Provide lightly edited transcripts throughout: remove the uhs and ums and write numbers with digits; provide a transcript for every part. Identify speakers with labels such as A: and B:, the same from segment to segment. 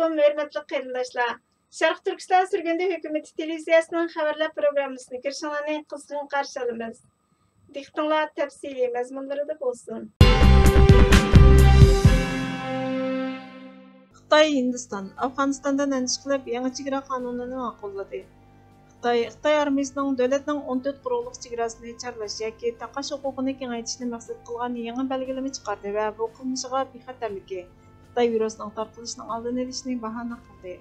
A: Assalamualaikum hörmətli qarindoshlar. Sharq Turkiston Surgundi hukumati televiziyasining xabarlar programmasini kirishinglarni qizg'in qarshi olamiz. Diqqatinglar tafsiliy mazmunlarida bo'lsin. Xitoy Hindiston Afg'onistonda nandish qilib yangi chegara qonunini ma'qulladi. Xitoy armiyasining davlatning 14 quruqliq chegarasini charlash yoki taqash huquqini kengaytirishni maqsad qilgan yangi belgilama chiqardi va bu qilmishiga bexatarligi Xitoy virusining tarqalishining oldini olishni bahona qildi.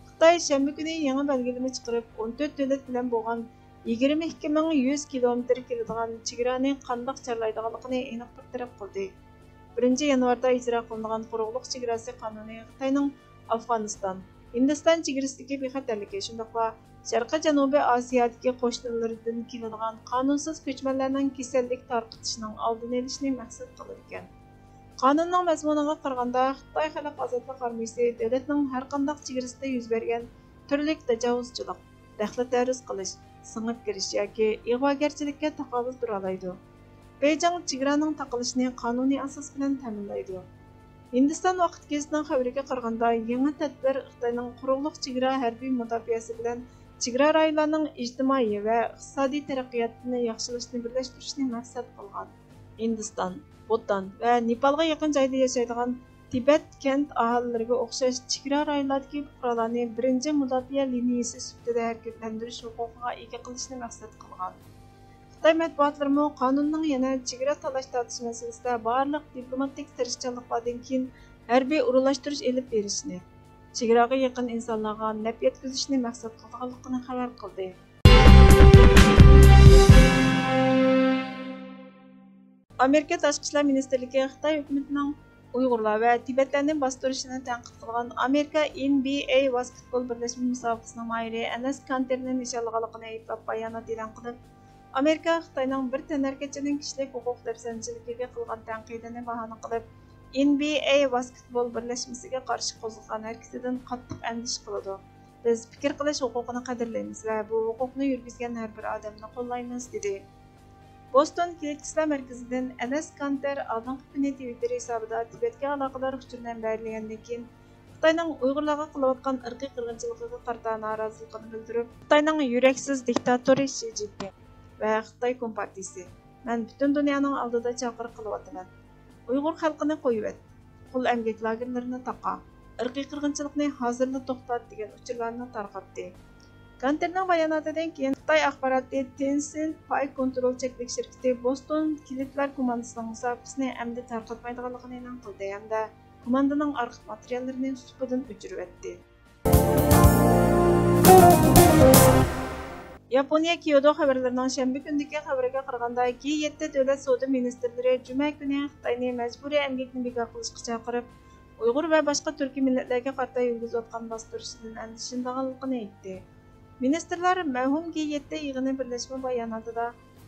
A: Xitoy shanba kuni yangi belgilama chiqarib, 14 davlat bilan bo'lgan 22100 kilometr keladigan chegarani qandoq charlaydiganligini aniq bir taraf qildi. 1 yanvarda ijro qilingan quruqliq chegarasi qonuni Xitoyning Afg'oniston, Hindiston chegarasidagi bexatarligi, shundaqla Sharqiy Janubiy Osiyodagi qo'shnilaridan keladigan qonunsiz ko'chmanlarning kasallik tarqatishining oldini olishni maqsad qilgan ekan. Qonunning mazmuniga qaraganda, Xitoy Xalq ozodlik armiyasi davlatning har qanday chegarasida yuz bergan turli tajovuzchilik, daxli taruz qilish, singib kirish yoki ig'vogarchilikka taqobil tura oladi. Beijing chegaraning taqilishini qonuniy asos bilan ta'minlaydi. Hindiston vaqt gazetining xabariga qaraganda, yangi tadbir Xitoyning quruqliq chegara harbiy mudofaasi bilan chegara rayonlarining ijtimoiy va iqtisodiy taraqqiyotini yaxshilashni birlashtirishni maqsad qilgan. Hindiston, Bhutan va Nepalga yaqin joyda yashaydigan Tibet kent aholilariga o'xshash chegara rayonlaridagi fuqarolarni birinchi mudofaa liniyasi sifatida harakatlantirish huquqiga ega qilishni maqsad qilgan. Xitoy matbuotlari qonunning yana chegara talash tortish masalasida barliq diplomatik tirishchiliklardan keyin harbiy o'rinlashtirish elib berishni, chegaraga yaqin insonlarga naf yetkazishni maqsad qilganligini xabar qildi. Amerika Tashqi ishlar ministrligi Xitoy hukumatining Uyg'urlar va Tibetlarni bostirishini tanqid qilgan Amerika NBA basketbol birlashma musobaqasining mayri Enes Kanterni nishonlaganligini ayblab bayonot e'lon qilib, Amerika Xitoyning bir tanarkachining kishilik huquq dafsanchiligiga qilgan tanqidini bahona qilib, NBA basketbol birlashmasiga qarshi qo'zg'algan harakatidan qattiq andish qiladi. Biz fikr qilish huquqini qadrlaymiz va bu huquqni yurgizgan har bir odamni qo'llaymiz, dedi. Boston Kilikislar markazidan Enes Kanter oldingi kuni Twitter hisobida Tibetga aloqador uchurlarni bayonlagandan keyin Xitoyning Uyg'urlarga qilayotgan irqiy qirg'inchiligiga qarata noroziligini bildirib, Xitoyning yuraksiz diktatori Shi Jinping va Xitoy Kompartiyasi, "Men butun dunyoning oldida chaqiriq qilyapman. Uyg'ur xalqini qo'yib, qul emgak lagerlarini taqa, irqiy qirg'inchilikni hozirda to'xtat" degan uchurlarni tarqatdi. Kanterning bayonotidan keyin Xitoy axboroti Tencent pay kontrol cheklik shirkati Boston Kiliklar komandasining musobaqasini endi tarqatmaydiganligini e'lon qildi hamda komandaning arxiv materiallarini supadan o'chirib etdi. Yaponiya Kyoto xabarlarining shanba kundagi xabariga qaraganda, G7 davlat savdo ministrlari juma kuni Xitoyni majburiy emgakni bekor qilishga chaqirib, Uyg'ur va boshqa turkiy millatlarga qarata yurgizayotgan bostirishdan andishindaganligini aytdi. Ministrlar mavhum G7 yig'ini birlashma bayonotida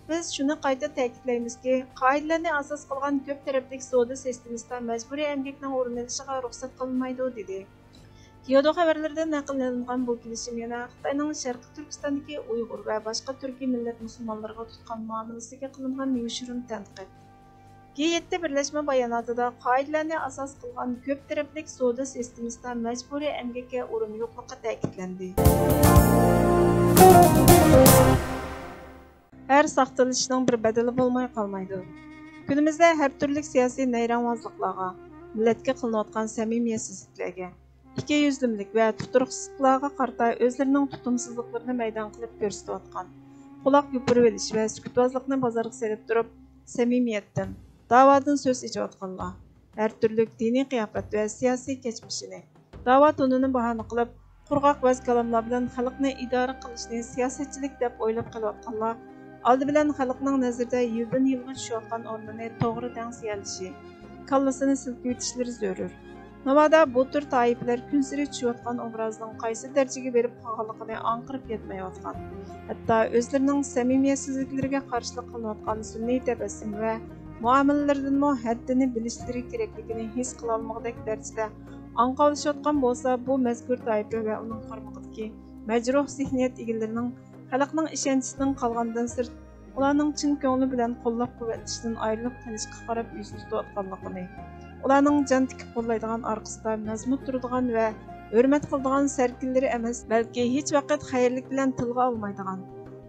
A: biz shuni qayta ta'kidlaymizki, qoidalarni asos qilgan ko'p tarafli savdo sistemasida majburiy emgakning o'rnatishiga ruxsat qilinmaydi, dedi. Kyoto xabarlaridan naqllangan bu kelishim yana Xitoyning Sharqiy Turkistondagi Uyg'ur va boshqa turkiy millat musulmonlarga tutgan muomalasiga qilingan yoshirin tanqid. G7 birlashma bayonotida qoidalarni asos qilgan ko'p tarafli savdo sistemasida majburiy emgakka o'rin yo'qligi ta'kidlandi. Her saxtalashning bir bedeli bo'lmay qolmaydi. Kunimizda har turli siyosiy nayrangvozliklarga, millatga qilinayotgan samimiyatsizliklarga, ikkiyuzlimlik va tuturuqsizliklarga qarata o'zlarining tutumsizliklarini maydon qilib ko'rsatayotgan, quloq yupurib olish va sukutvozlikni bozorga serib turib, samimiyatdan, da'vodan so'z ichatganlar, har turli diniy qiyofat va siyosiy kechmishini, da'vo tonini bahona qilib, qurg'oq vaz kalamlar bilan xalqni idora qilishni siyosatchilik deb o'ylab qolayotganlar, oldi bilan xalqning nazarida yildan yilga tushayotgan o'rnini to'g'ri tangsiyalishi, kallasini silkib o'tishlari zarur. Navada bu tür toifalar kun sari tushayotgan obrazning qaysi darajaga berib qolganligini anqirib yetmayotgan. Hatto o'zlarining samimiyatsizliklariga qarshilik qilayotgan sunniy tabassum va muomalalaridan haddini bilishlari kerakligini his qila olmag'dek darajada anqavlashayotgan bo'lsa, bu mazkur toifa va uning qarmog'idagi majruh zihniyat egalarining xalqning ishonchidan qolgandan sirt ularning chin ko'ngli bilan qo'llab-quvvatlashdan ayrilib qolishga qarab yuz tutayotganligini, ularning jon tikib qo'llaydigan orqasida mazmun turadigan va hurmat qiladigan sarkillari emas, balki hech vaqt xayrlik bilan tilga olmaydigan,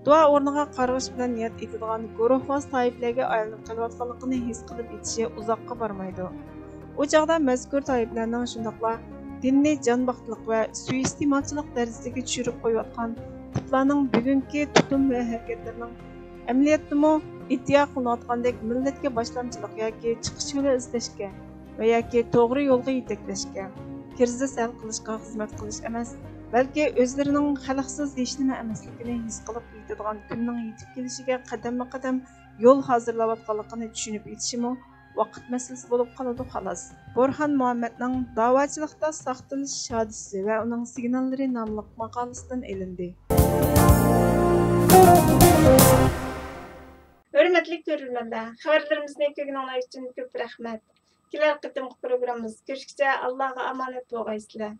A: duo o'rniga qarg'ish bilan niyat etadigan guruhvoz toiflarga aylanib qolayotganligini his qilib yetishi uzoqqa bormaydi. U chog'da mazkur toiflarning shundoqla dinni jonbaqtiliq va suiiste'molchilik darajasiga tushirib qo'yayotgan tiplarning bugungi tutum va harakatlarining amaliyotdami iddia qilinayotgandek millatga boshlamchilik yoki chiqish yo'li izlashga va yoki to'g'ri yo'lga yetaklashga, kirzis hal qilishga xizmat qilish emas, balki o'zlarining xalqsiz hech nima emasligini his qilib yetadigan kunning yetib kelishiga qadamma-qadam yo'l hozirlayotganligini tushunib yetishimi vaqt masalasi bo'lib qoladi xolos. Burxon Muhammadning da'vochilikda soxtalish hodisasi va uning signallari nomli maqolasidan elindi. Hörmətli görürmənlər, xəbərlərimizni kögünənlər üçün köp rəhmət. Kelər qitimki programımız görüşkəcə Allah'a amanet boğaysızlar.